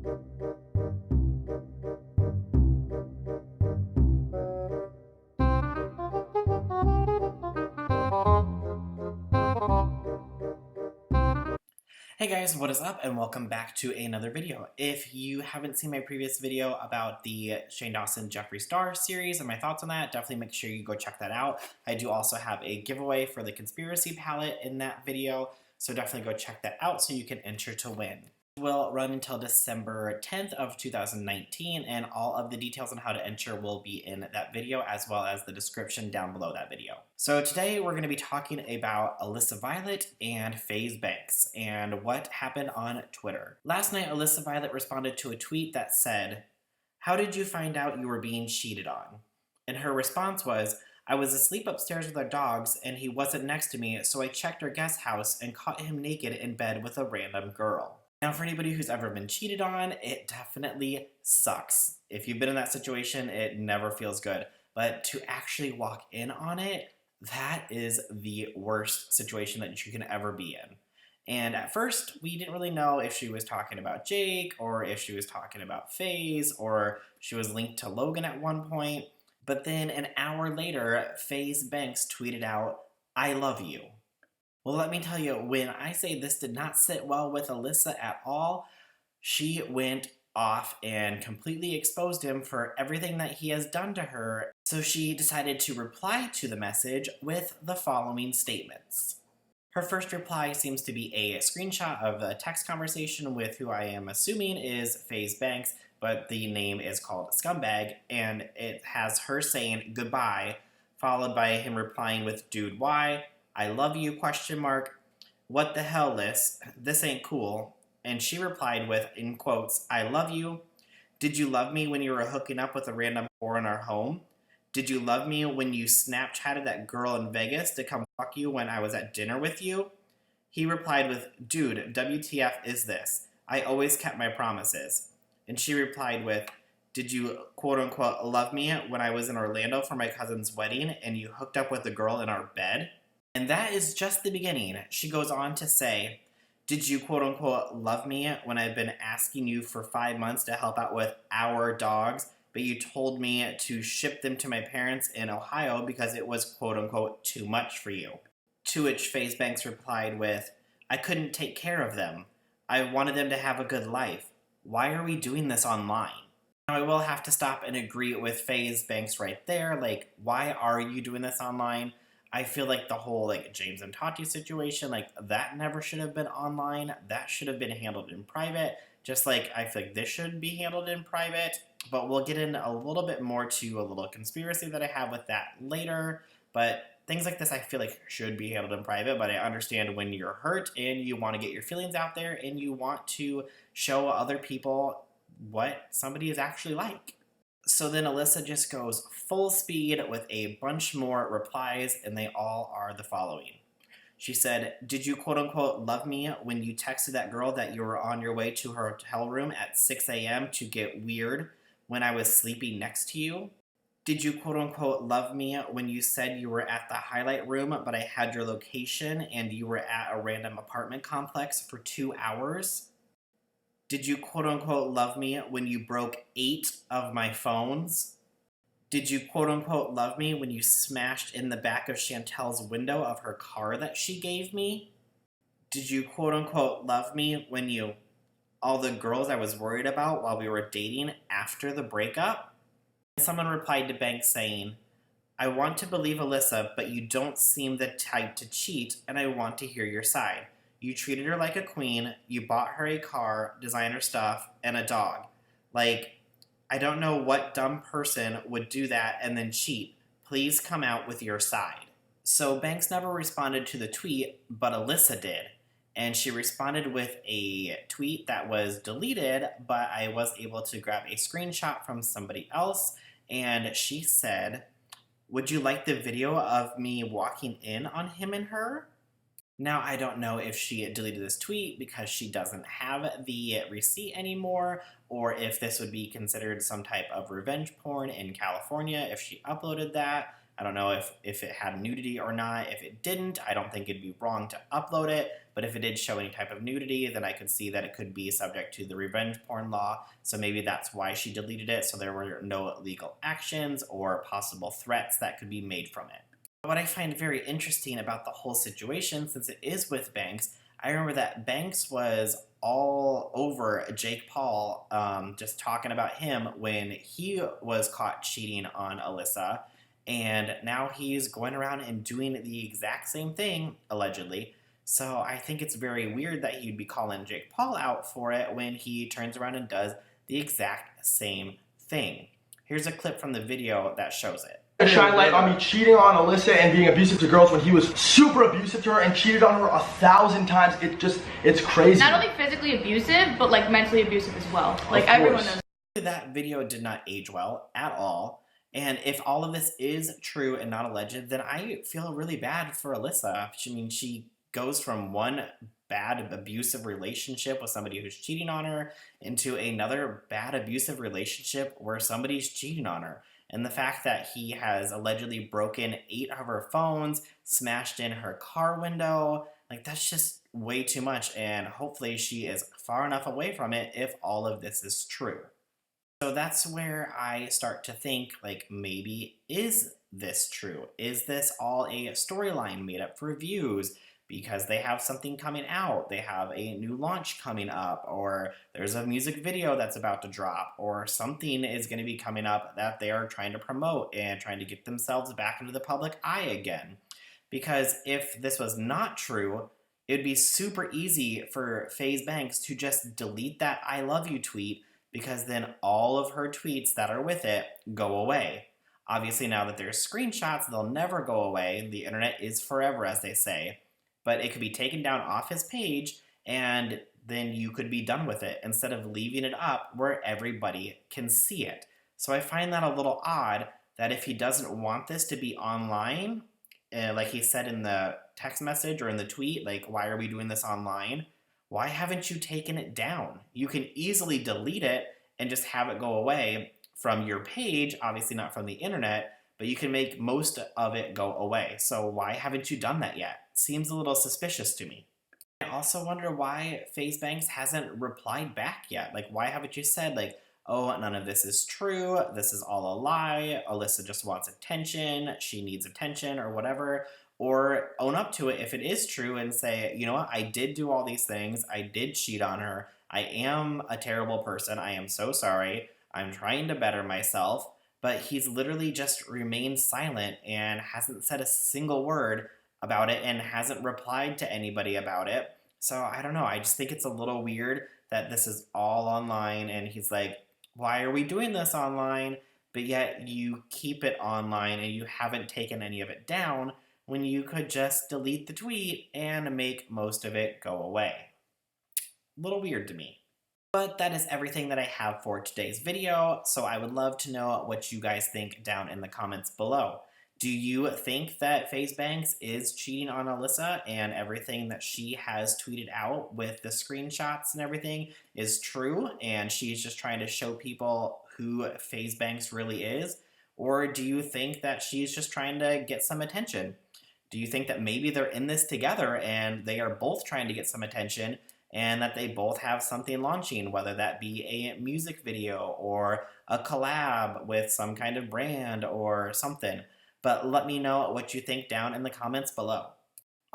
Hey guys, what is up and welcome back to another video. If you haven't seen my previous video about the Shane Dawson Jeffree Star series and my thoughts on that, definitely make sure you go check that out. I do also have a giveaway for the conspiracy palette in that video, so definitely go check that out so you can enter to win. Will run until December 10th of 2019, and all of the details on how to enter will be in that video as well as the description down below that video. So today we're going to be talking about Alissa Violet and Faze Banks and what happened on Twitter. Last night, Alissa Violet responded to a tweet that said, "How did you find out you were being cheated on?" And her response was, "I was asleep upstairs with our dogs and he wasn't next to me, so I checked our guest house and caught him naked in bed with a random girl." Now, for anybody who's ever been cheated on, it definitely sucks. If you've been in that situation, it never feels good. But to actually walk in on it, that is the worst situation that you can ever be in. And at first, we didn't really know if she was talking about Jake, or if she was talking about Faze, or she was linked to Logan at one point. But then an hour later, Faze Banks tweeted out, "I love you." Well, let me tell you, when I say this did not sit well with Alissa at all, she went off and completely exposed him for everything that he has done to her. So she decided to reply to the message with the following statements. Her first reply seems to be a screenshot of a text conversation with who I am assuming is Faze Banks, but the name is called Scumbag, and it has her saying goodbye, followed by him replying with "Dude, why? I love you, question mark. What the hell, Liz? This ain't cool." And she replied with, in quotes, "I love you. Did you love me when you were hooking up with a random whore in our home? Did you love me when you Snapchatted that girl in Vegas to come fuck you when I was at dinner with you?" He replied with, "Dude, WTF is this? I always kept my promises." And she replied with, "Did you quote unquote love me when I was in Orlando for my cousin's wedding and you hooked up with a girl in our bed?" And that is just the beginning. She goes on to say, "Did you quote unquote love me when I've been asking you for 5 months to help out with our dogs, but you told me to ship them to my parents in Ohio because it was quote unquote too much for you?" To which Faze Banks replied with, "I couldn't take care of them. I wanted them to have a good life. Why are we doing this online?" Now, I will have to stop and agree with Faze Banks right there. Like, why are you doing this online? I feel like the whole James and Tati situation, that never should have been online. That should have been handled in private. Just like I feel like this should be handled in private. But we'll get in a little bit more to a little conspiracy that I have with that later. But things like this I feel like should be handled in private. But I understand when you're hurt and you want to get your feelings out there and you want to show other people what somebody is actually like. So then Alissa just goes full speed with a bunch more replies, and they all are the following. She said, "Did you quote unquote love me when you texted that girl that you were on your way to her hotel room at 6 a.m. to get weird when I was sleeping next to you? Did you quote unquote love me when you said you were at the highlight room but I had your location and you were at a random apartment complex for 2 hours? Did you quote unquote love me when you broke 8 of my phones? Did you quote unquote love me when you smashed in the back of Chantel's window of her car that she gave me? Did you quote unquote love me when you all the girls I was worried about while we were dating after the breakup?" And someone replied to Banks saying, "I want to believe Alissa, but you don't seem the type to cheat, and I want to hear your side. You treated her like a queen, you bought her a car, designer stuff, and a dog. I don't know what dumb person would do that and then cheat. Please come out with your side." So Banks never responded to the tweet, but Alissa did. And she responded with a tweet that was deleted, but I was able to grab a screenshot from somebody else. And she said, "Would you like the video of me walking in on him and her?" Now, I don't know if she deleted this tweet because she doesn't have the receipt anymore, or if this would be considered some type of revenge porn in California if she uploaded that. I don't know if it had nudity or not. If it didn't, I don't think it'd be wrong to upload it, but if it did show any type of nudity, then I could see that it could be subject to the revenge porn law, so maybe that's why she deleted it, so there were no legal actions or possible threats that could be made from it. What I find very interesting about the whole situation, since it is with Banks, I remember that Banks was all over Jake Paul, just talking about him when he was caught cheating on Alissa, and now he's going around and doing the exact same thing, allegedly. So I think it's very weird that he'd be calling Jake Paul out for it when he turns around and does the exact same thing. Here's a clip from the video that shows it. Shine light on me cheating on Alissa and being abusive to girls when he was super abusive to her and cheated on her 1,000 times. It's crazy. Not only physically abusive, but like mentally abusive as well. Like everyone knows. That video did not age well at all. And if all of this is true and not alleged, then I feel really bad for Alissa. I mean, she goes from one bad abusive relationship with somebody who's cheating on her into another bad abusive relationship where somebody's cheating on her. And the fact that he has allegedly broken 8 of her phones, smashed in her car window, like that's just way too much. And hopefully she is far enough away from it if all of this is true. So that's where I start to think, like, maybe is this true? Is this all a storyline made up for views? Because they have something coming out, they have a new launch coming up, or there's a music video that's about to drop, or something is going to be coming up that they are trying to promote and trying to get themselves back into the public eye again. Because if this was not true, it would be super easy for Faze Banks to just delete that I love you tweet, because then all of her tweets that are with it go away. Obviously, now that there's screenshots, they'll never go away. The internet is forever, as they say. But it could be taken down off his page, and then you could be done with it instead of leaving it up where everybody can see it. So I find that a little odd that if he doesn't want this to be online, like he said in the text message or in the tweet, like, why are we doing this online? Why haven't you taken it down? You can easily delete it and just have it go away from your page, obviously not from the internet, but you can make most of it go away. So why haven't you done that yet? Seems a little suspicious to me. I also wonder why Faze Banks hasn't replied back yet. Like, why haven't you said, like, oh, none of this is true, this is all a lie, Alissa just wants attention, she needs attention, or whatever. Or own up to it if it is true and say, you know what, I did do all these things, I did cheat on her, I am a terrible person, I am so sorry, I'm trying to better myself. But he's literally just remained silent and hasn't said a single word about it and hasn't replied to anybody about it. So I don't know, I just think it's a little weird that this is all online and he's like, why are we doing this online? But yet you keep it online and you haven't taken any of it down when you could just delete the tweet and make most of it go away. A little weird to me. But that is everything that I have for today's video, so I would love to know what you guys think down in the comments below. Do you think that Faze Banks is cheating on Alissa and everything that she has tweeted out with the screenshots and everything is true and she's just trying to show people who Faze Banks really is? Or do you think that she's just trying to get some attention? Do you think that maybe they're in this together and they are both trying to get some attention and that they both have something launching, whether that be a music video or a collab with some kind of brand or something? But let me know what you think down in the comments below.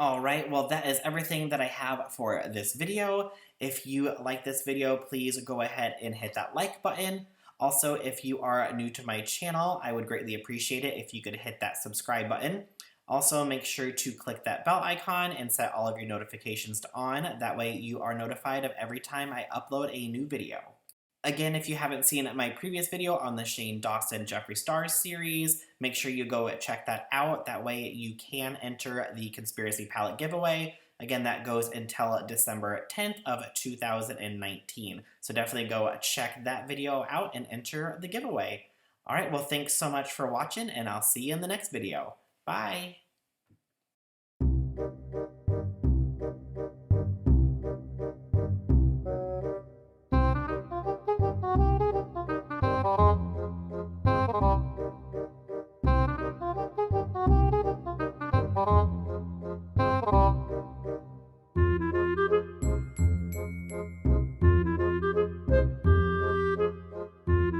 Alright, well that is everything that I have for this video. If you like this video, please go ahead and hit that like button. Also, if you are new to my channel, I would greatly appreciate it if you could hit that subscribe button. Also, make sure to click that bell icon and set all of your notifications to on. That way you are notified of every time I upload a new video. Again, if you haven't seen my previous video on the Shane Dawson Jeffree Star series, make sure you go check that out. That way you can enter the Conspiracy Palette giveaway. Again, that goes until December 10th of 2019. So definitely go check that video out and enter the giveaway. Alright, well thanks so much for watching and I'll see you in the next video. Bye!